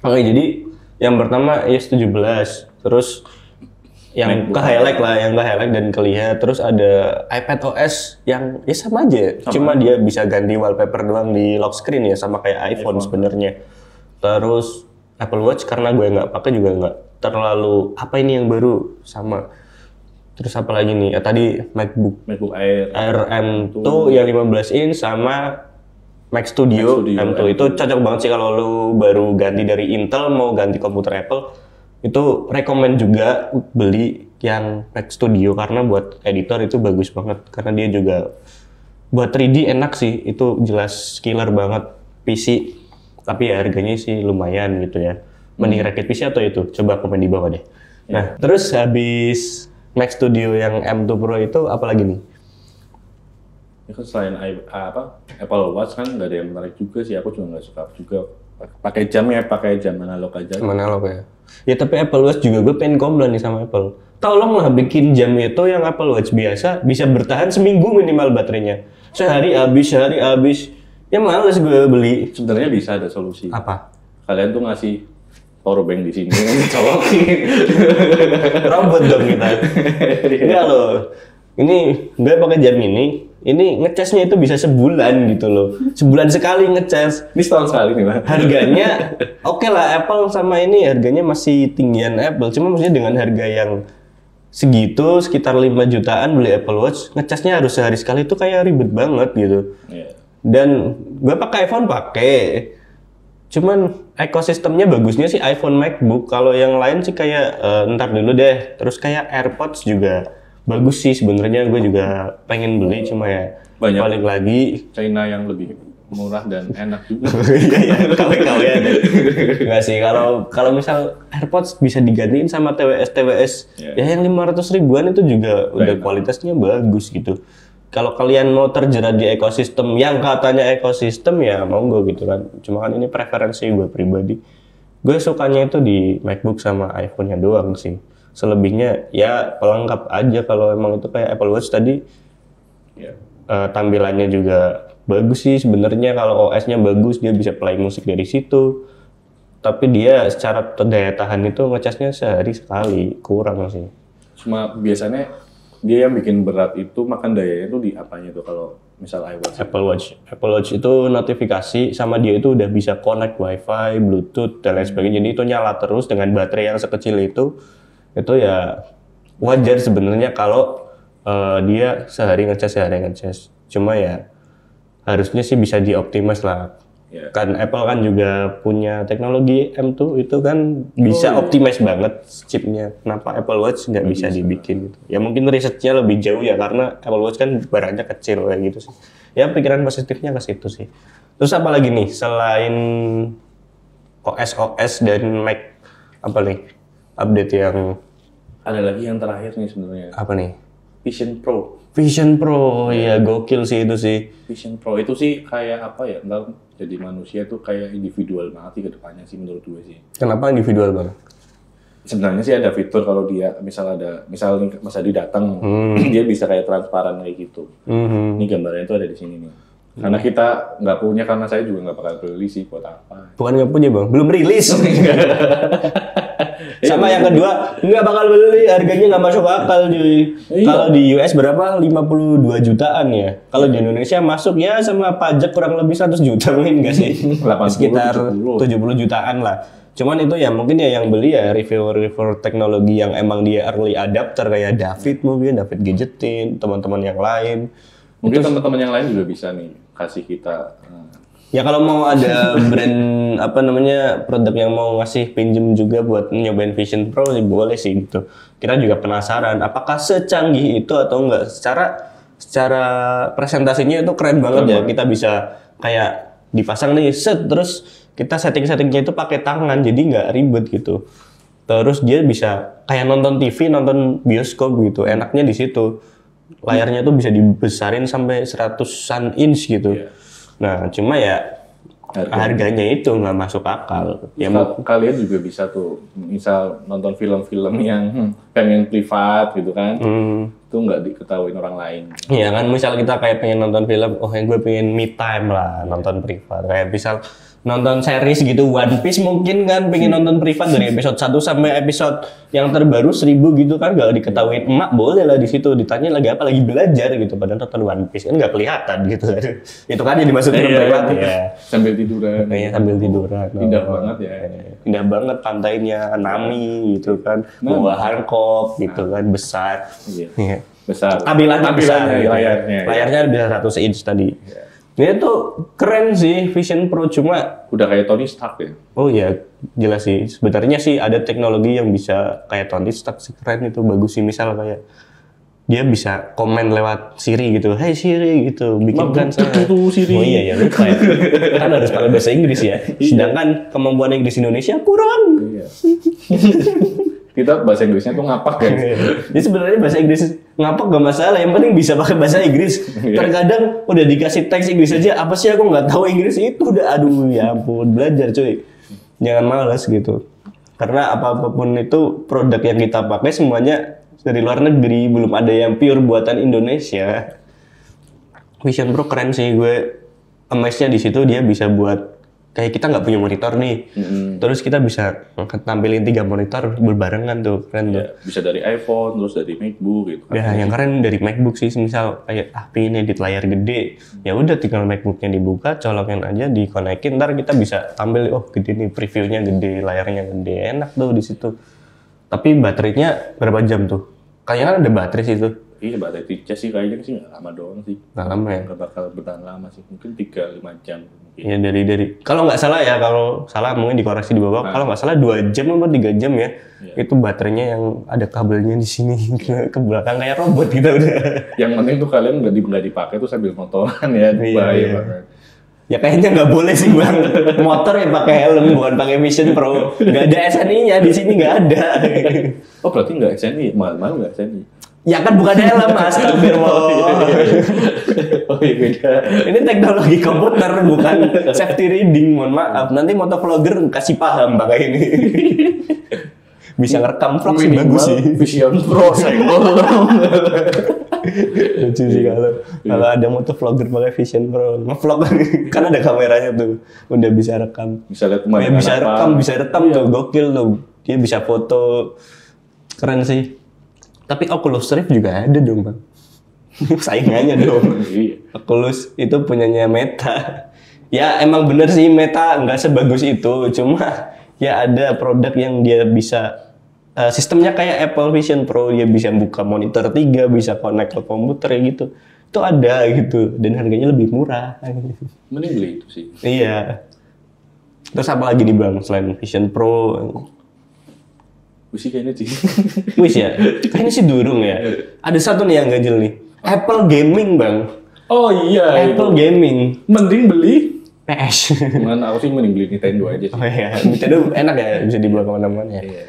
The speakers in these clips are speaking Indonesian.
Oke, jadi yang pertama S17, terus yang ke highlight lah, yang ke highlight dan kelihat. Terus ada iPad OS yang ya sama aja, cuma dia bisa ganti wallpaper doang di lock screen ya, sama kayak iPhone sebenarnya. Terus Apple Watch karena gue nggak pakai juga nggak terlalu apa ini yang baru sama. Terus apa lagi nih? Tadi MacBook Air M2 yang 15 inch sama Mac Studio M2 itu cocok banget sih kalau lu baru ganti dari Intel mau ganti komputer Apple. Itu rekomend juga beli yang Mac Studio karena buat editor itu bagus banget karena dia juga buat 3D enak sih, itu jelas killer banget PC. Tapi ya harganya sih lumayan gitu ya. Mending Rakit PC atau itu? Coba komen di bawah deh. Nah, terus habis Mac Studio yang M2 Pro itu apa lagi nih? Ya kan selain Apple Watch kan nggak ada yang menarik juga sih, aku juga nggak suka juga pakai jam analog aja. Analog ya. Ya tapi Apple Watch juga gue pengen komplain nih sama Apple. Tolonglah bikin jam itu yang Apple Watch biasa bisa bertahan seminggu minimal baterainya. Sehari habis. Ya males gue beli. Sebenarnya bisa ada solusi. Apa? Kalian tuh ngasih power bank di sini colokin. Robot dong kita. Enggak loh. Ini gue pakai jam ini ngecasnya itu bisa sebulan gitu loh. Sebulan sekali ngecas. Ini setahun sekali nih, Bang. Harganya oke lah, Apple sama ini harganya masih tinggian Apple. Cuma maksudnya dengan harga yang segitu, sekitar 5 jutaan beli Apple Watch, ngecasnya harus sehari sekali itu kayak ribet banget gitu. Yeah. Dan gue pakai iPhone cuman ekosistemnya bagusnya sih iPhone, MacBook. Kalau yang lain sih kayak ntar dulu deh. Terus kayak AirPods juga bagus sih sebenarnya, gue juga pengen beli, cuma ya banyak balik lagi China yang lebih murah dan enak juga. Iya, KW ya. Enggak sih, kalau misal AirPods bisa digantiin sama TWS, ya yang 500 ribuan itu juga udah kualitasnya bagus gitu. Kalau kalian mau terjerat di ekosistem yang katanya ekosistem ya monggo gitu kan. Cuma kan ini preferensi gue pribadi. Gue sukanya itu di MacBook sama iPhone-nya doang sih. Selebihnya ya pelengkap aja. Kalau emang itu kayak Apple Watch tadi, tampilannya juga bagus sih sebenarnya. Kalau OS-nya bagus, dia bisa play musik dari situ. Tapi dia secara daya tahan itu ngecasnya sehari sekali, kurang sih. Cuma biasanya dia yang bikin berat itu makan dayanya itu di apanya tuh kalau misal iWatch? Apple Watch itu notifikasi sama dia itu udah bisa connect WiFi, Bluetooth dan lain sebagainya. Jadi itu nyala terus dengan baterai yang sekecil itu ya wajar sebenarnya kalau dia sehari ngecas. Cuma ya harusnya sih bisa dioptimas lah. Kan Apple kan juga punya teknologi M2 itu kan bisa optimize banget chipnya. Kenapa Apple Watch nggak bisa dibikin gitu? Ya mungkin risetnya lebih jauh ya karena Apple Watch kan barangnya kecil kayak gitu sih. Ya pikiran positifnya ke situ sih. Terus apa lagi nih selain OS dan Mac, apa nih update yang ada lagi yang terakhir nih sebenarnya? Apa nih? Vision Pro, ya gokil sih itu sih. Vision Pro itu sih kayak apa ya? Ntar jadi manusia tuh kayak individual banget sih ke depannya sih menurut gue sih. Kenapa individual banget? Sebenarnya sih ada fitur kalau dia misal nih Mas Adi datang, dia bisa kayak transparan kayak gitu. Ini gambarnya itu ada di sini nih. Karena kita nggak punya, karena saya juga nggak bakal beli sih, buat apa? Bukan nggak punya bang, belum rilis. Sama yang kedua, nggak bakal beli, harganya nggak masuk akal cuy. Kalau di US berapa? 52 jutaan ya. Kalau di Indonesia masuk ya sama pajak kurang lebih 100 juta mungkin nggak sih? 80, sekitar 70 jutaan lah. Cuman itu ya mungkin ya yang beli ya reviewer teknologi yang emang dia early adapter kayak David Gadgetin, teman-teman yang lain. Mungkin teman-teman yang lain juga bisa nih kasih kita. Ya kalau mau ada brand produk yang mau ngasih pinjem juga buat nyobain Vision Pro sih boleh sih gitu. Kita juga penasaran apakah secanggih itu atau enggak. Secara presentasinya itu keren banget ya. Kita bisa kayak dipasang nih set, terus kita setting-settingnya itu pakai tangan jadi nggak ribet gitu. Terus dia bisa kayak nonton TV, nonton bioskop gitu. Enaknya di situ. Layarnya tuh bisa dibesarin sampai 100-an inch gitu. Nah, cuma ya harganya itu nggak masuk akal. Ya kalian juga bisa tuh, misal nonton film-film yang pengen privat gitu kan, itu nggak diketahuin orang lain. Iya kan, misal kita kayak pengen nonton film, yang gue pengen me time lah, nonton privat. Kayak misal nonton series gitu One Piece mungkin kan pengen nonton privat dari episode 1 sampai episode yang terbaru 1000 gitu kan gak diketahuin emak boleh lah di situ ditanya lagi apa lagi belajar gitu padahal nonton One Piece kan nggak kelihatan gitu itu kan yang dimaksud privat ya sambil tiduran. Sambil tiduran. Indah banget ya. Indah banget pantainya Nami gitu kan bawa Hancock gitu kan besar. Iya. Besar. Tampilannya besar gitu. layarnya. Layarnya bisa 100 inch tadi. Dia tuh keren sih Vision Pro cuma Udah kayak Tony Stark ya. oh ya jelas sih sebenarnya sih ada teknologi yang bisa kayak Tony Stark sih keren itu bagus sih misal kayak dia bisa komen lewat Siri gitu, hey Siri gitu, bikinkan saya. Siri. Oh iya ya lupa ya. Kan harus pakai bahasa Inggris ya. Sedangkan kemampuan Inggris Indonesia kurang. Iya. Kita bahasa Inggrisnya tuh ngapak ya. Jadi sebenarnya bahasa Inggris ngapak gak masalah, yang penting bisa pakai bahasa Inggris. Terkadang udah dikasih teks Inggris aja, apa sih aku nggak tahu Inggris itu udah aduh ya ampun belajar cuy. Jangan malas gitu. Karena apapun itu produk yang kita pakai semuanya dari luar negeri, belum ada yang pure buatan Indonesia. Vision Pro keren sih gue. Amazed-nya di situ dia bisa buat kayak kita nggak punya monitor nih, terus kita bisa tampilin 3 monitor berbarengan tuh, keren tuh. Ya, bisa dari iPhone, terus dari MacBook gitu. Ya, yang keren dari MacBook sih, misal kayak pengen edit layar gede, ya udah tinggal MacBooknya dibuka, colokin aja, dikonekin, ntar kita bisa tampil, oh gede nih, previewnya gede, layarnya gede, enak tuh di situ. Tapi baterainya berapa jam tuh? Kayaknya kan ada baterai sih tuh. Iya, baterai dicas sih kayaknya sih nggak lama doang sih. Nggak lama ya? Nggak bakal bertahan lama sih, mungkin 3-5 jam. Mungkin. Ya dari kalau nggak salah ya, kalau salah mungkin dikoreksi di bawah. Kalau nggak salah 2 jam atau 3 jam ya. Itu baterainya yang ada kabelnya di sini ke belakang kayak robot gitu udah. Yang penting tuh kalian nggak dipakai tuh sambil motoran ya, bahaya banget. Ya kayaknya nggak boleh sih bang, motor ya pakai helm bukan pakai Vision Pro. Nggak ada SNI-nya di sini nggak ada. Oh berarti nggak SNI, mahal nggak SNI? Ya kan bukan helm mas, astagfirullah. Oh iya beda. Ini teknologi komputer bukan safety reading, mohon maaf. Nanti motovlogger kasih paham pakai ini. Bisa ngerekam vlog sih bagus sih. Vision Pro senggol. Lucu sih kalau ada motovlogger pakai Vision Pro ngevlog kan ada kameranya tuh udah bisa rekam. Bisa lihat pemandangan bisa rekam tuh gokil tuh. Dia bisa foto keren sih. Tapi Oculus Rift juga ada dong bang. Saingannya dong. Oculus itu punyanya Meta. Ya emang bener sih Meta nggak sebagus itu. Cuma ya ada produk yang dia bisa sistemnya kayak Apple Vision Pro. Dia bisa buka monitor 3, bisa connect ke komputer gitu. Itu ada gitu. Dan harganya lebih murah. Mending beli itu sih. Iya. Terus apa lagi nih bang selain Vision Pro? Wih kayaknya sih. Wis ya? Kayaknya sih durung ya. Ada satu nih yang ganjel nih. Apple Gaming bang. Oh iya. Apple Gaming. Mending beli PS. Mana aku sih mending beli Nintendo aja sih. Oh iya. Nintendo enak ya bisa dibawa kemana-mana ya. Iya.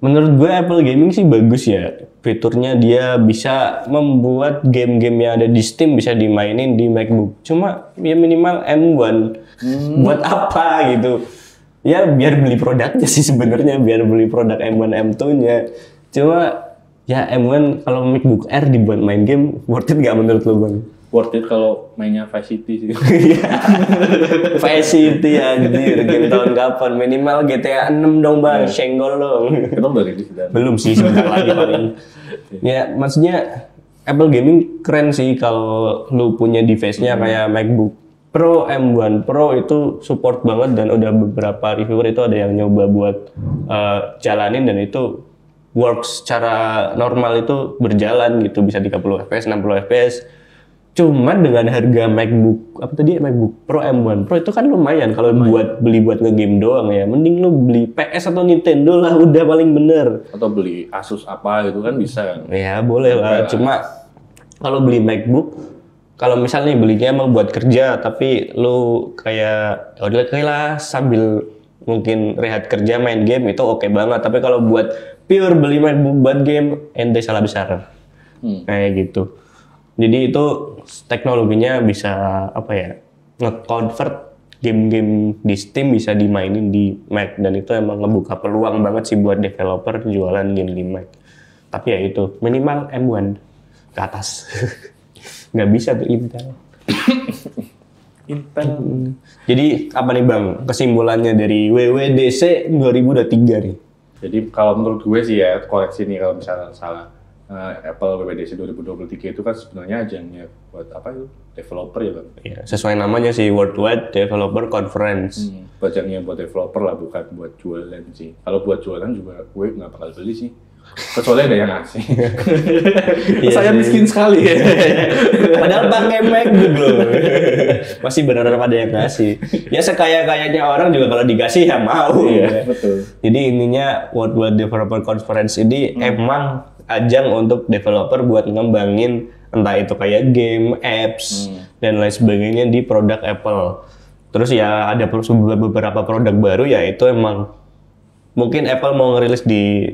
Menurut gue Apple Gaming sih bagus ya. Fiturnya dia bisa membuat game-game yang ada di Steam bisa dimainin di MacBook. Cuma ya minimal M1. Buat apa gitu? Ya biar beli produknya sih sebenarnya, biar beli produk M1 M2-nya. Cuma ya M1 kalau MacBook Air dibuat main game worth it nggak menurut lo bang? Worth it kalau mainnya Vice City sih. Vice City anjir, game tahun kapan? Minimal GTA 6 dong bang, senggol dong. Kita udah rilis sudah. Belum sih sebentar lagi paling. Ya maksudnya Apple Gaming keren sih kalau lu punya device-nya kayak MacBook Pro, M1 Pro itu support banget dan udah beberapa reviewer itu ada yang nyoba buat jalanin dan itu works secara normal itu berjalan gitu bisa 30 fps, 60 fps. Cuman dengan harga MacBook apa tadi MacBook Pro M1 Pro itu kan lumayan kalau buat beli buat ngegame doang ya. Mending lu beli PS atau Nintendo lah udah paling bener. Atau beli Asus apa gitu kan bisa kan. Ya boleh lah. Cuma kalau beli MacBook kalau misalnya belinya emang buat kerja, tapi lu kayak udah kayak lah sambil mungkin rehat kerja main game itu oke banget. Tapi kalau buat pure beli MacBook buat game, ente salah besar. Kayak gitu. Jadi itu teknologinya bisa apa ya nge-convert game-game di Steam bisa dimainin di Mac dan itu emang ngebuka peluang banget sih buat developer jualan game di Mac. Tapi ya itu minimal M1 ke atas. Nggak bisa tuh Intel. Intel. Jadi apa nih Bang kesimpulannya dari WWDC 2023 nih? Jadi kalau menurut gue sih ya, koreksi nih kalau misalnya salah. Apple WWDC 2023 itu kan sebenarnya ajangnya buat apa itu? Developer ya Bang? Ya, sesuai namanya sih Worldwide Developer Conference. Ajangnya buat developer lah, bukan buat jualan sih. Kalau buat jualan juga gue nggak bakal beli sih. Kecuali ada yang ngasih. Saya miskin sekali ya. Padahal pakai MacBook loh. Masih benar-benar ada yang ngasih. Ya sekaya-kayanya orang juga kalau dikasih ya mau. Iya, betul. Jadi ininya Worldwide Developer Conference ini emang ajang untuk developer buat ngembangin entah itu kayak game, apps, dan lain sebagainya di produk Apple. Terus ya ada beberapa produk baru ya itu emang mungkin Apple mau ngerilis di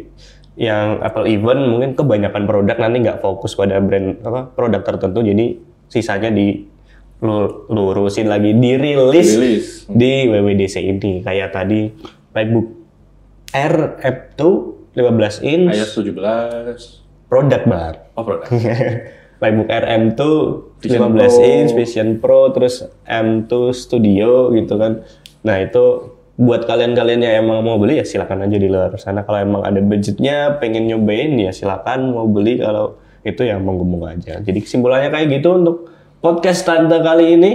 yang Apple Event, mungkin kebanyakan produk nanti nggak fokus pada brand produk tertentu, jadi sisanya lurusin lagi, dirilis di WWDC ini. Kayak tadi MacBook Air M2 15 inch iOS 17 produk baru. Oh, produk. MacBook Air M2 15 inch Vision Pro, terus M2 Studio gitu kan. Nah itu buat kalian-kalian yang emang mau beli ya silakan aja di luar sana. Kalau emang ada budgetnya pengen nyobain ya silakan mau beli, kalau itu ya monggo-monggo aja. Jadi kesimpulannya kayak gitu untuk podcast Tante kali ini.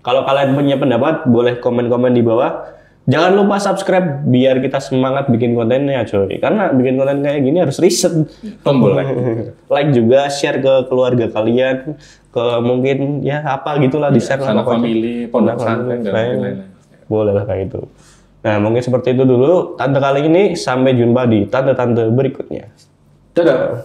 Kalau kalian punya pendapat boleh komen-komen di bawah. Jangan lupa subscribe biar kita semangat bikin kontennya coy. Karena bikin konten kayak gini harus riset. Tombol like. Like juga, share ke keluarga kalian, ke mungkin ya apa gitulah di share lah. Sanak family, pondok pesantren dan lain-lain. Boleh lah kayak itu. Nah mungkin seperti itu dulu Tante kali ini, sampai jumpa di tante-tante berikutnya. Dadah.